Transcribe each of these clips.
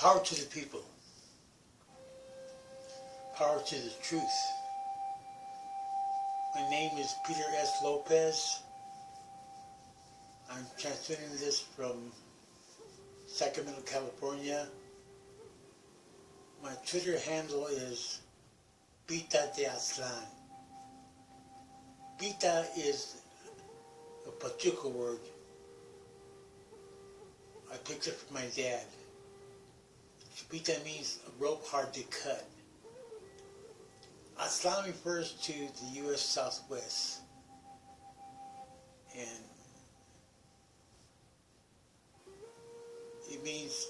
Power to the people. Power to the truth. My name is Peter S. Lopez. I'm transmitting this from Sacramento, California. My Twitter handle is Bita de Aztlan. Bita is a Pachuca word. I picked it from my dad. Bita means a rope hard to cut. Aztlan refers to the U.S. Southwest, and it means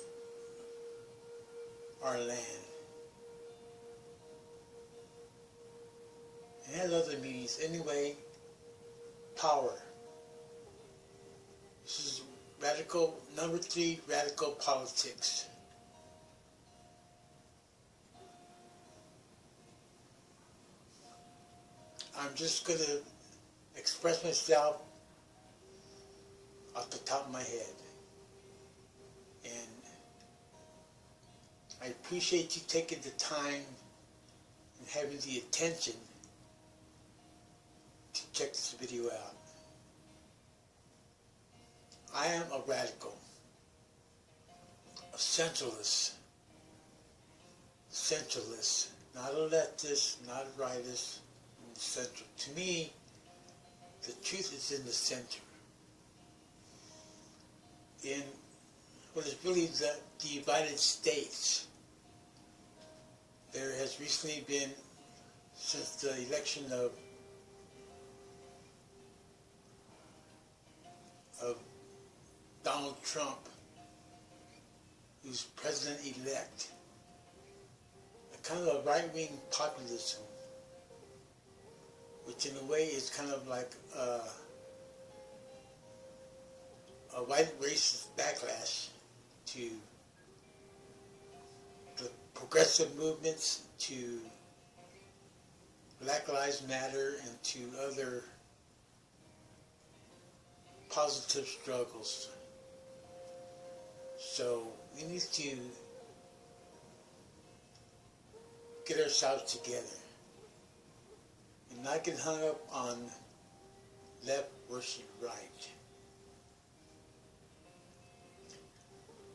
our land. It has other meanings. Anyway, power. This is radical, number 3, radical politics. I'm just going to express myself off the top of my head. And I appreciate you taking the time and having the attention to check this video out. I am a radical, a centralist, not a leftist, not a rightist. Central. To me, the truth is in the center. In what is really the United States, there has recently been, since the election of Donald Trump, who's president-elect, a kind of a right-wing populism, which in a way is kind of like a white racist backlash to the progressive movements, to Black Lives Matter, and to other positive struggles. So we need to get ourselves together and not get hung up on left versus right.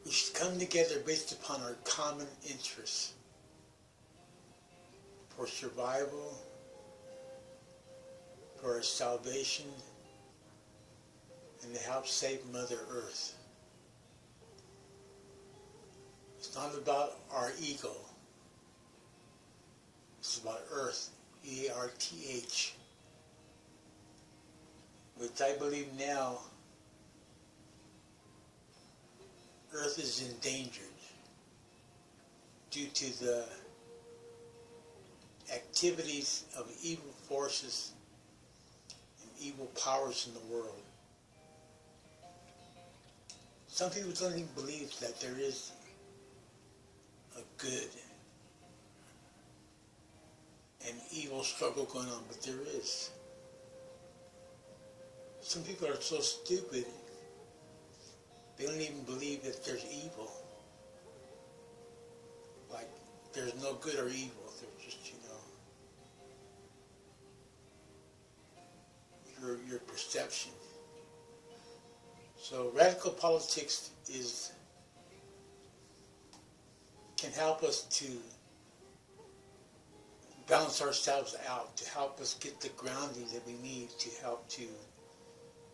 We should come together based upon our common interests for survival, for our salvation, and to help save Mother Earth. It's not about our ego. It's about Earth. E-A-R-T-H, which I believe now Earth is endangered due to the activities of evil forces and evil powers in the world. Some people don't even believe that there is a good and evil struggle going on, but there is. Some people are so stupid, they don't even believe that there's evil. Like, there's no good or evil, there's just, your perception. So radical politics can help us to balance ourselves out, to help us get the grounding that we need to help to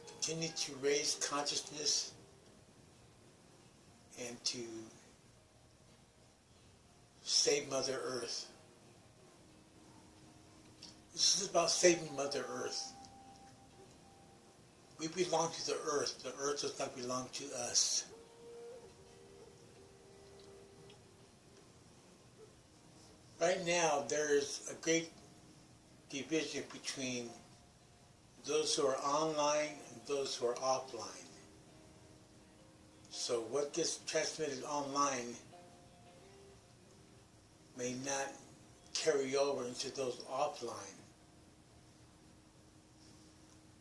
continue to raise consciousness and to save Mother Earth. This is about saving Mother Earth. We belong to the earth does not belong to us. Right now, there is a great division between those who are online and those who are offline. So what gets transmitted online may not carry over into those offline.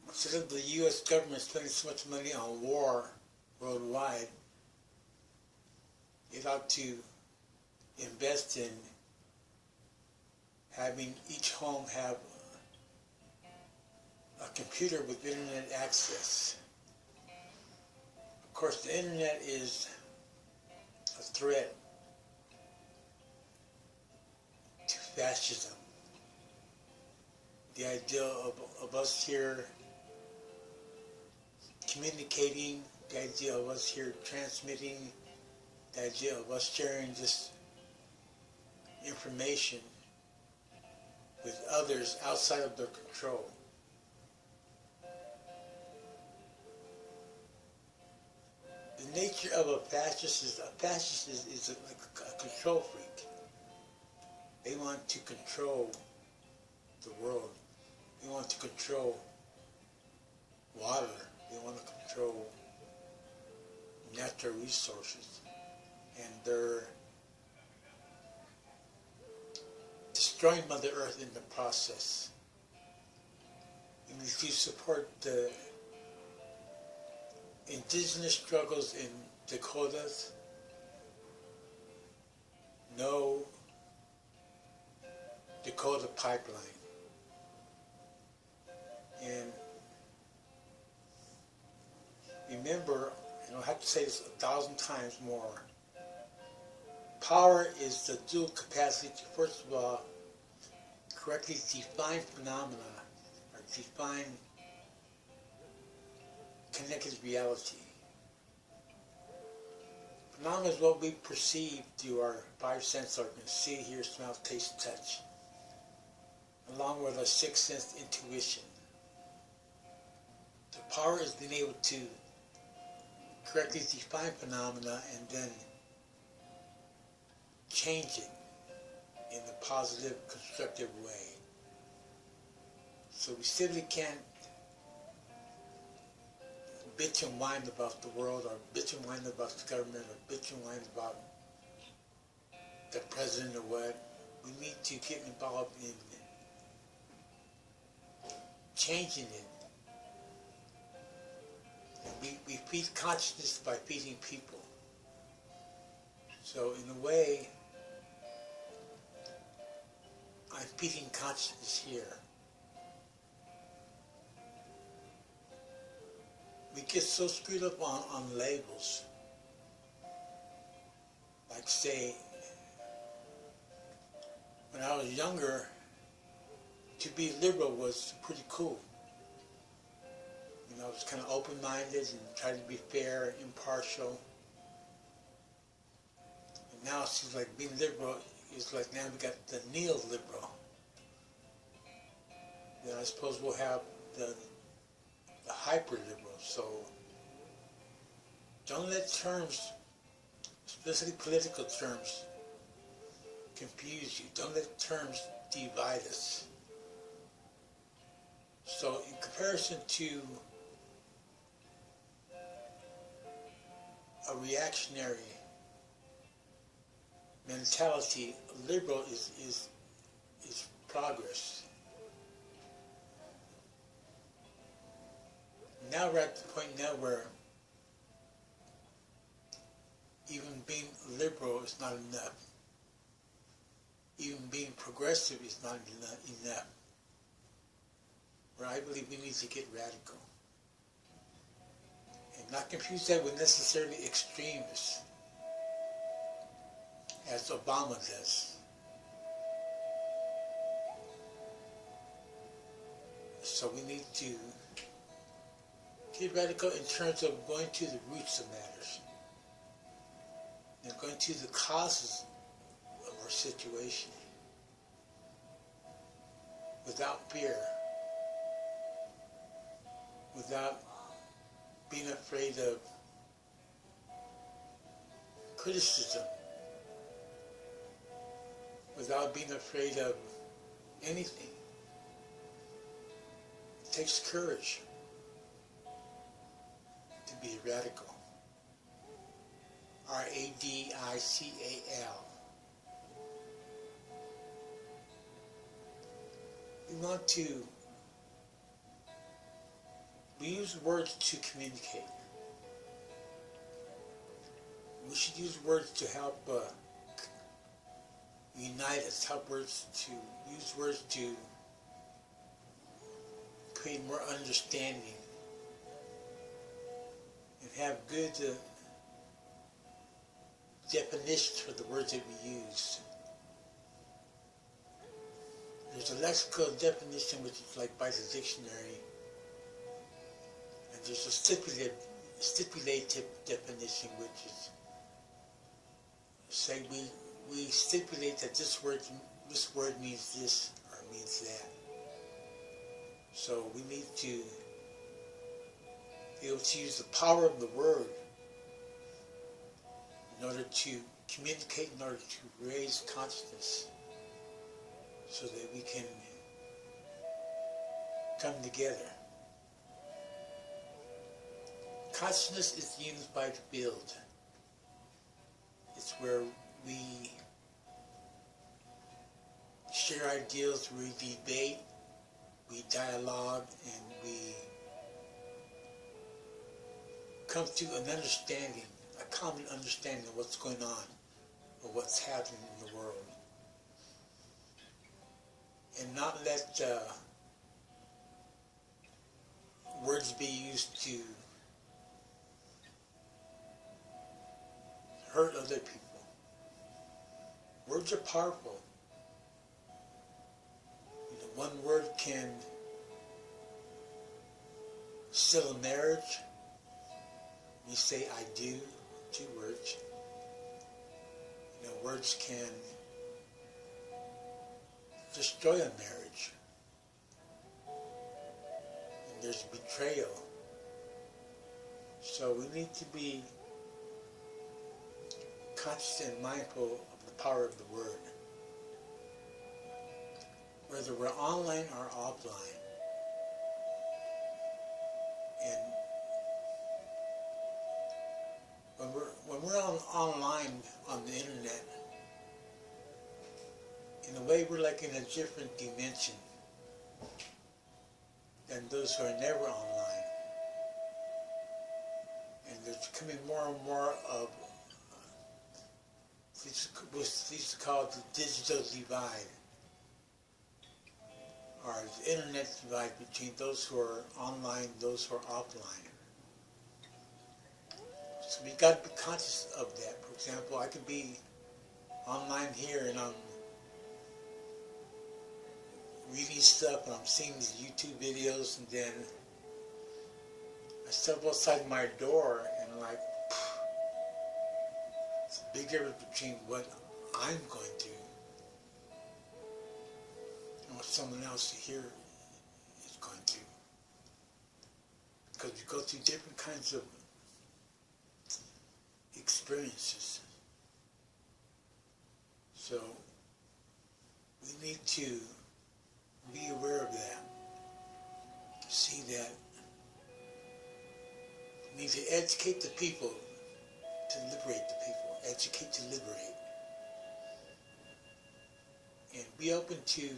Instead of the U.S. government spending so much money on war worldwide, it ought to invest in having each home have a computer with internet access. Of course, the internet is a threat to fascism. The idea of us here communicating, the idea of us here transmitting, the idea of us sharing this information with others outside of their control. The nature of a fascist is like a control freak. They want to control the world. They want to control water. They want to control natural resources. And they're destroying Mother Earth in the process. And if you support the indigenous struggles in Dakotas, no Dakota pipeline. And remember, and I'll have to say this 1,000 times more, power is the dual capacity to, first of all, correctly define phenomena, or define connected reality. Phenomena is what we perceive through our five sense organs: see, hear, smell, taste, touch, along with our sixth sense intuition. The power is being able to correctly define phenomena and then change it in a positive, constructive way. So we simply can't bitch and whine about the world, or bitch and whine about the government, or bitch and whine about the president or what. We need to get involved in changing it. We feed consciousness by feeding people. So in a way, I'm feeding consciousness here. We get so screwed up on labels. Like, say, when I was younger, to be liberal was pretty cool. You know, I was kind of open-minded and tried to be fair, impartial. And now it seems like being liberal is like, now we got the neoliberal. Then I suppose we'll have the hyper-liberal. So don't let terms, especially political terms, confuse you. Don't let terms divide us. So in comparison to a reactionary mentality, liberal is progress. Now we're at the point now where even being liberal is not enough. Even being progressive is not enough. Where I believe we need to get radical. And not confuse that with necessarily extremists, as Obama does. So we need to get radical in terms of going to the roots of matters and going to the causes of our situation without fear, without being afraid of criticism, without being afraid of anything. It takes courage to be radical. R-A-D-I-C-A-L. We use words to communicate. We should use words to help unite us, help words to use words to create more understanding and have good definitions for the words that we use. There's a lexical definition which is like by the dictionary, and there's a stipulative definition which is say we stipulate that this word means this or means that. So we need to be able to use the power of the word in order to communicate, in order to raise consciousness, so that we can come together. Consciousness is used by the build. It's where we share ideals, we debate, we dialogue, and we come to an understanding, a common understanding of what's going on or what's happening in the world. And not let words be used to hurt other people. Words are powerful. You know, one word can seal a marriage. We say I do, 2 words. You know, words can destroy a marriage. And there's betrayal. So we need to be conscious and mindful of the power of the word, whether we're online or offline. And when we're online on the internet, in a way we're like in a different dimension than those who are never online. And there's becoming more and more of what we used to call the digital divide, or the internet divide between those who are online and those who are offline. So we got to be conscious of that. For example, I could be online here and I'm reading stuff and I'm seeing these YouTube videos, and then I step outside my door and like, it's a big difference between what I'm going through and what someone else here is going through. Because we go through different kinds of experiences. So we need to be aware of that. See that we need to educate the people to liberate the people. Educate to liberate. And be open to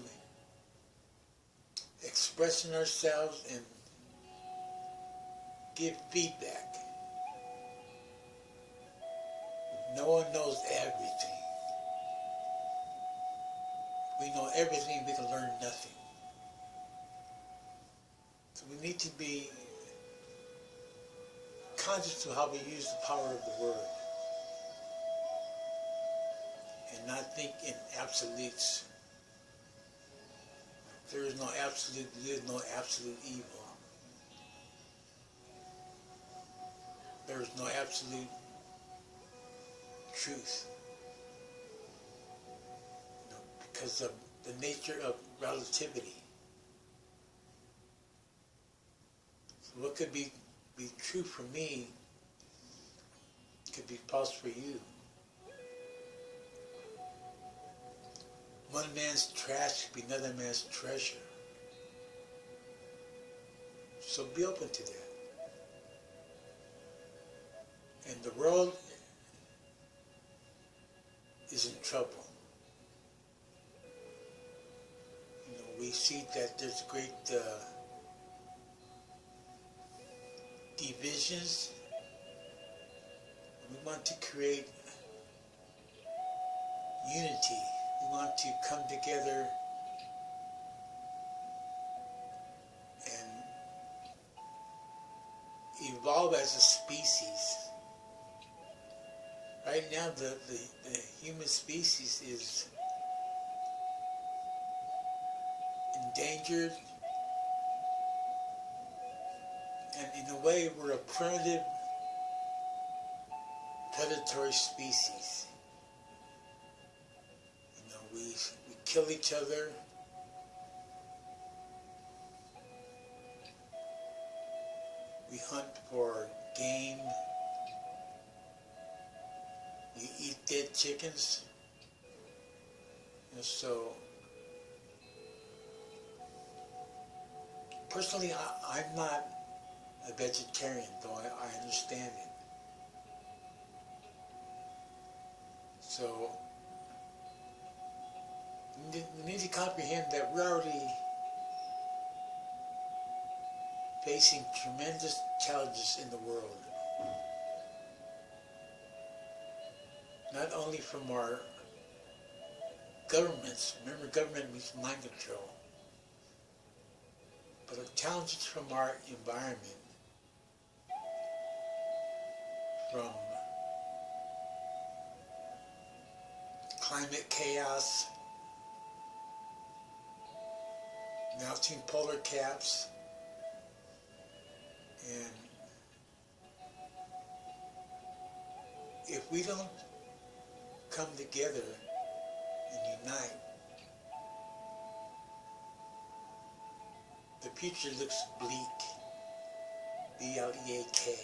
expressing ourselves and give feedback. No one knows everything. If we know everything, we can learn nothing. So we need to be conscious of how we use the power of the word, and not think in absolutes. There is no absolute good, no absolute evil. There is no absolute truth. You know, because of the nature of relativity. So what could be true for me could be false for you. One man's trash could be another man's treasure. So be open to that. And the world is in trouble. You know, we see that there's great divisions. We want to create unity We want to come together and evolve as a species. Right now, the human species is endangered, and in a way, we're a primitive, predatory species. You know, we kill each other. We hunt for game. We eat dead chickens. And so, personally, I'm not a vegetarian, though I understand it. So, we need to comprehend that we're already facing tremendous challenges in the world. Not only from our governments, remember government means mind control, but the challenges from our environment, from climate chaos, melting polar caps, and if we don't come together and unite, the future looks bleak. B-L-E-A-K.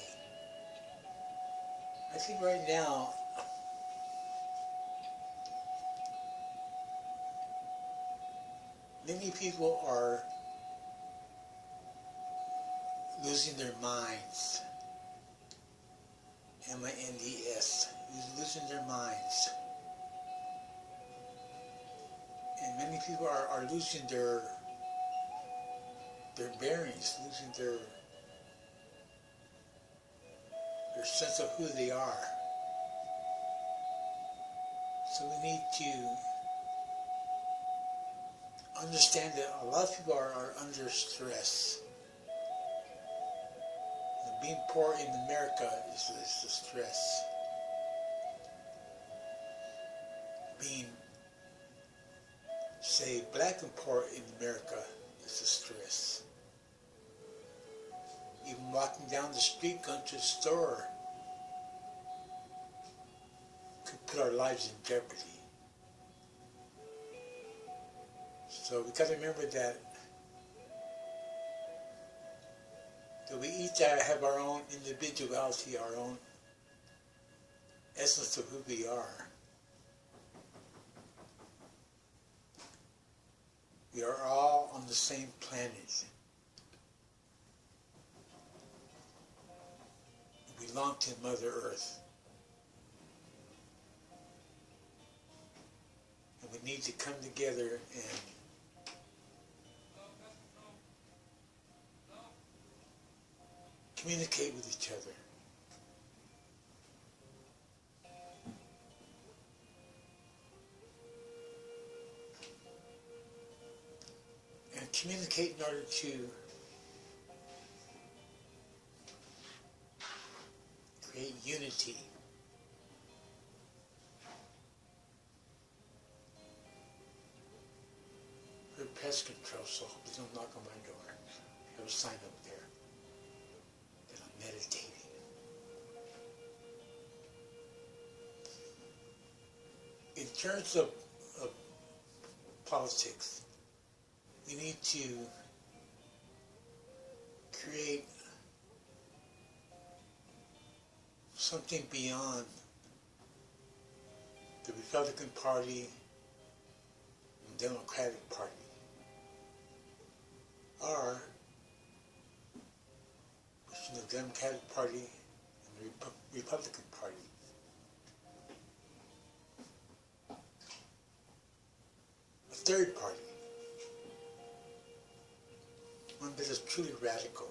I think right now, many people are losing their minds. M-I-N-D-S. Losing their minds. And many people are losing their bearings, losing their sense of who they are. So we need to understand that a lot of people are under stress. And being poor in America is the stress. Being, say, black and poor in America is the stress. Even walking down the street, going to the store, could put our lives in jeopardy. So we got to remember that we each have our own individuality, our own essence of who we are. We are all on the same planet. We belong to Mother Earth. And we need to come together and communicate with each other. And communicate in order to create unity. We're pest control, so please don't knock on my door. I have a sign up there that I'm meditating. In terms of politics, we need to create something beyond the Republican Party and Democratic Party. Or between the Democratic Party and the Republican Party. A third party, one that is truly radical.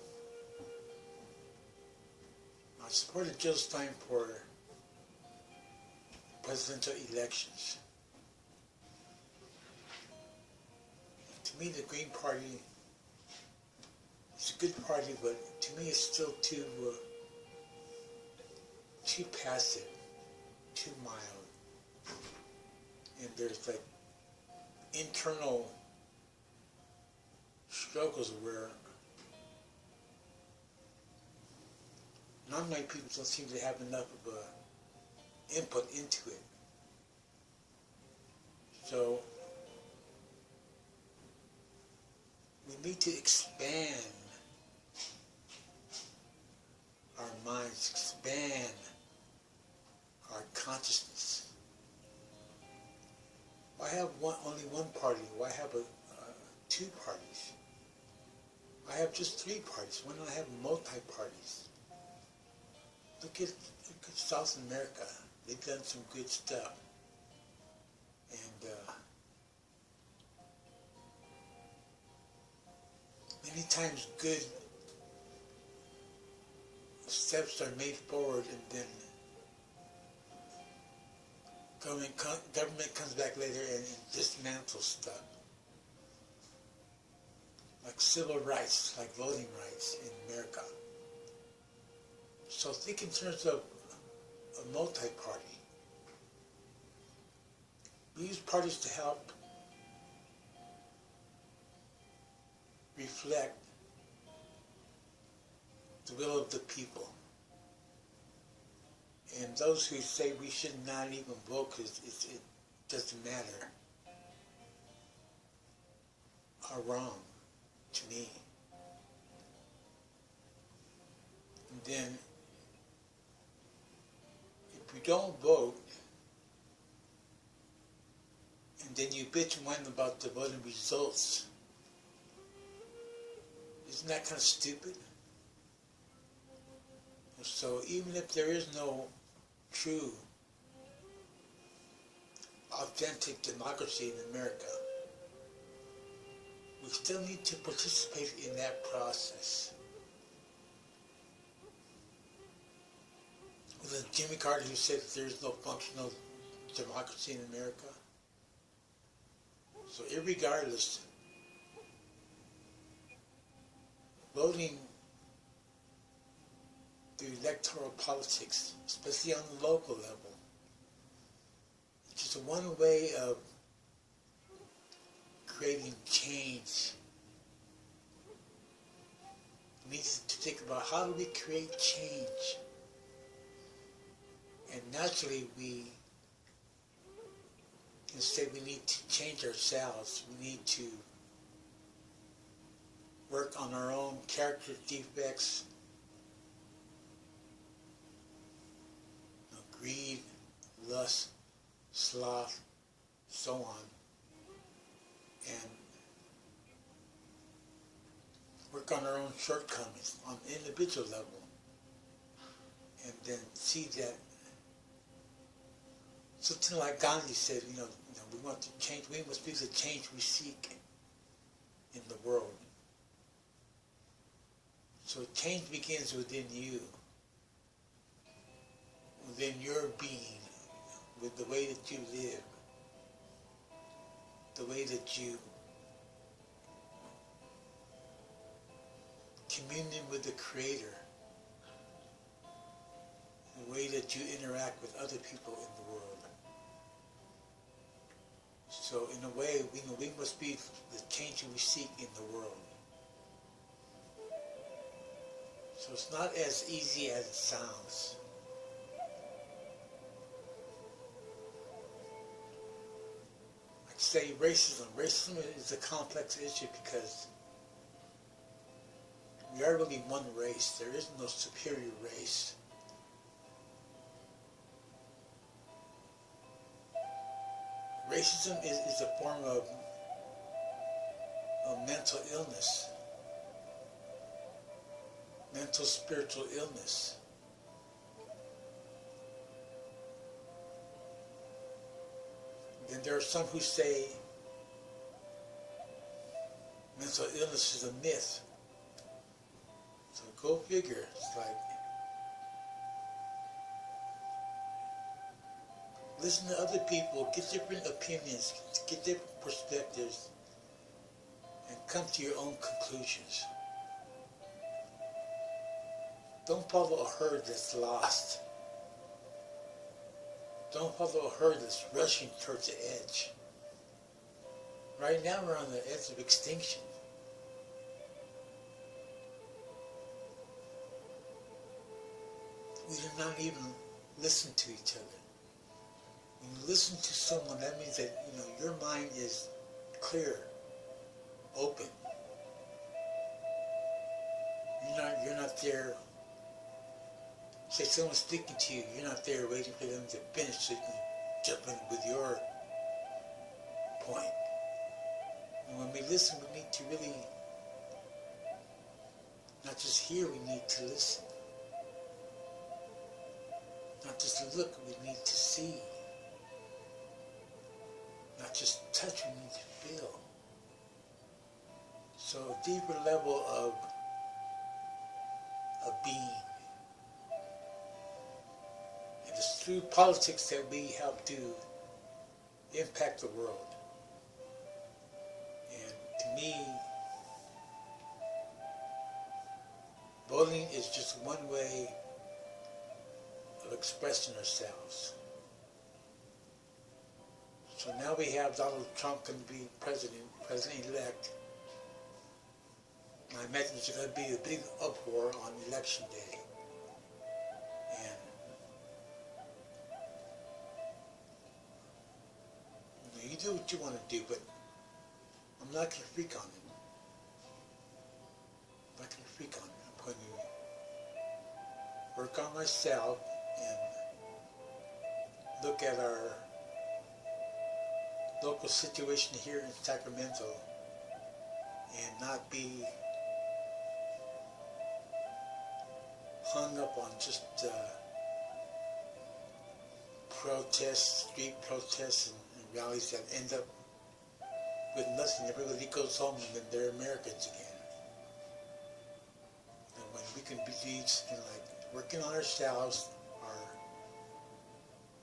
I supported Jill Stein for presidential elections. to me, the Green Party is a good party, but to me, it's still too passive, too mild. And there's like internal struggles where non-white people don't seem to have enough of a input into it. So we need to expand our minds, expand our consciousness. Why have only one party? Why have two parties? I have just three parties. Why don't I have multi-parties? Look at South America. They've done some good stuff. And many times good steps are made forward, and then government comes back later and dismantles stuff. Like civil rights, like voting rights in America. So think in terms of a multi-party. We use parties to help reflect the will of the people. And those who say we should not even vote because it doesn't matter are wrong to me. And then if you don't vote, and then you bitch and whine about the voting results, isn't that kind of stupid? So even if there is no true, authentic democracy in America, we still need to participate in that process. Was it Jimmy Carter who said that there is no functional democracy in America? So irregardless, voting through electoral politics, especially on the local level, is just one way of creating change. We need to think about how do we create change. And naturally we can say we need to change ourselves. We need to work on our own character defects, greed, lust, sloth, so on, and work on our own shortcomings on an individual level, and then see that something like Gandhi said, we want to change, we must be the change we seek in the world. So change begins within you, within your being, with the way that you live, the way that you communion with the Creator, the way that you interact with other people in the world. So in a way, we must be the change we seek in the world. So it's not as easy as it sounds. Like say racism. Racism is a complex issue because we are really one race. There is no superior race. Racism is a form of mental illness, mental spiritual illness. Then there are some who say mental illness is a myth. So go figure. It's like, listen to other people, get different opinions, get different perspectives, come to your own conclusions. Don't follow a herd that's lost. Don't follow a herd that's rushing towards the edge. Right now we're on the edge of extinction. We do not even listen to each other. When you listen to someone, that means that your mind is clear, open. You're not there. Say someone's speaking to you, you're not there waiting for them to finish so you can jump in with your point. And when we listen, we need to really not just hear, we need to listen. Not just look, we need to see. Not just touch, we need to feel. So a deeper level of being. It is through politics that we help to impact the world. And to me, voting is just one way of expressing ourselves. So now we have Donald Trump going to be president-elect. I imagine there's going to be a big uproar on election day. And you do what you want to do, but I'm not going to freak on it. I'm not going to freak on it. I'm going to work on myself and look at our local situation here in Sacramento and not be hung up on just protests, street protests and rallies that end up with nothing. Everybody goes home and then they're Americans again. And when we can be like working on ourselves,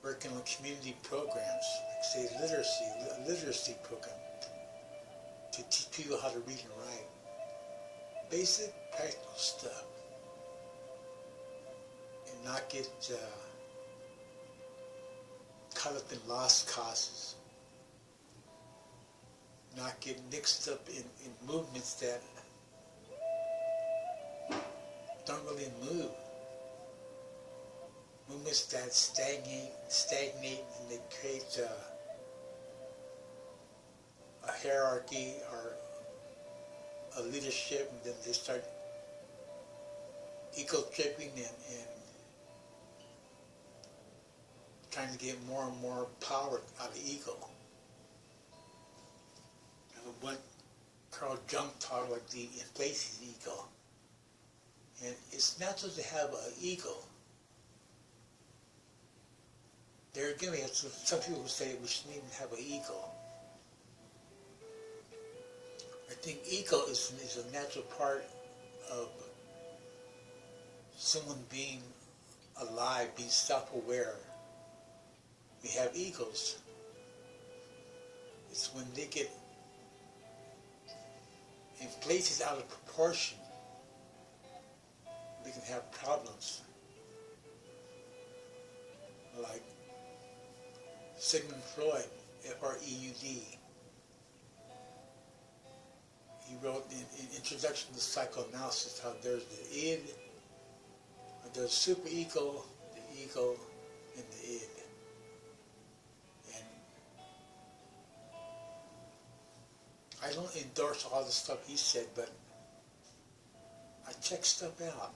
working on community programs, like say a literacy program, to teach people how to read and write. Basic, practical stuff. And not get caught up in lost causes. Not get mixed up in movements that don't really move. Movements that stagnate, and they create a hierarchy or a leadership, and then they start ego-tripping and trying to get more and more power out of ego. One Carl Jung taught like the inflated ego. And it's natural to have an ego. There again, we have some people who say we shouldn't even have an ego. I think ego is a natural part of someone being alive, being self-aware. We have egos. It's when they get inflated out of proportion, we can have problems. Like Sigmund Freud, F-R-E-U-D. He wrote in Introduction to Psychoanalysis how there's the id, there's superego, the ego, and the id. And I don't endorse all the stuff he said, but I check stuff out.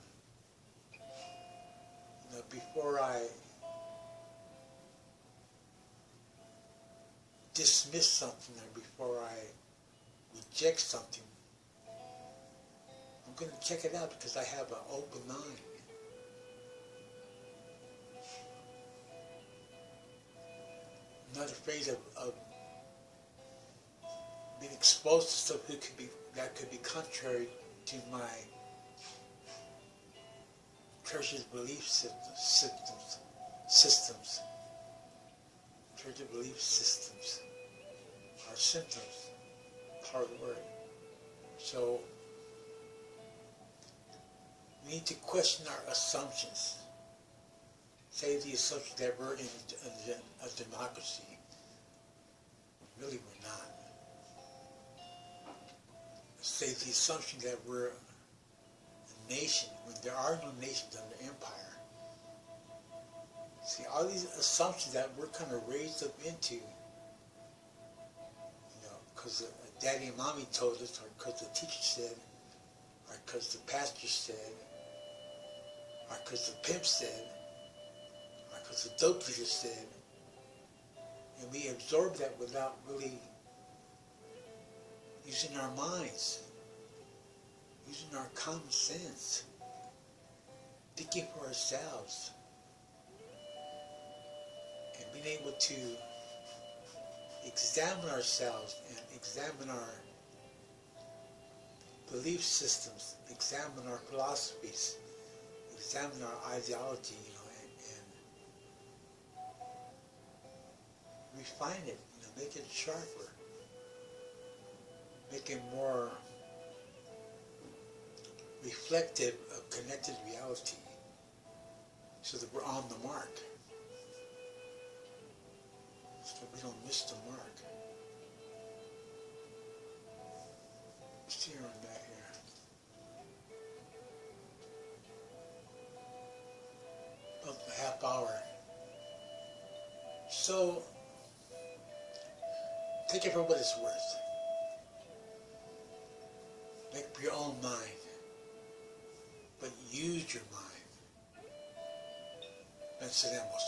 Before I dismiss something or before I reject something, I'm going to check it out because I have an open mind. I'm not afraid of being exposed to stuff that could be contrary to my church's belief systems. Church's belief systems are symptoms, part of the word. So we need to question our assumptions. Say the assumption that we're in a democracy. Really, we're not. Say the assumption that we're a nation when there are no nations under empire. See, all these assumptions that we're kind of raised up into, because daddy and mommy told us, or because the teacher said, or because the pastor said, or because the pimp said, or because the dope dealer said, and we absorb that without really using our minds, using our common sense, thinking for ourselves, and being able to examine ourselves and examine our belief systems, examine our philosophies, examine our ideology, and refine it, make it sharper, make it more reflective of connected reality, so that we're on the mark, so we don't miss the mark. Let's see on that here. About a half hour. So, take it for what it's worth. Make up your own mind, but use your mind. Venceremos.